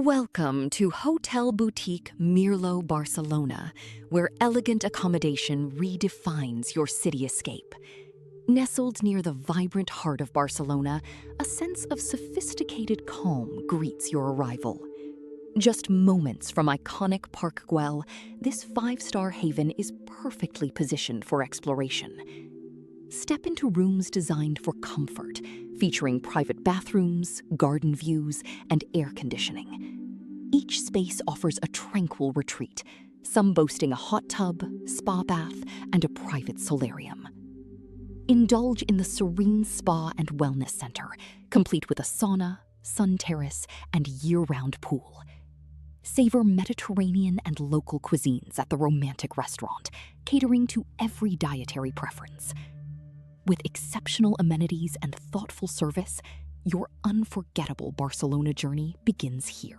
Welcome to Hotel Boutique Mirlo Barcelona, where elegant accommodation redefines your city escape. Nestled near the vibrant heart of Barcelona, a sense of sophisticated calm greets your arrival. Just moments from iconic Park Güell, this five-star haven is perfectly positioned for exploration. Step into rooms designed for comfort, featuring private bathrooms, garden views, and air conditioning. Each space offers a tranquil retreat, some boasting a hot tub, spa bath, and a private solarium. Indulge in the serene spa and wellness center, complete with a sauna, sun terrace, and year-round pool. Savor Mediterranean and local cuisines at the romantic restaurant, catering to every dietary preference. With exceptional amenities and thoughtful service, your unforgettable Barcelona journey begins here.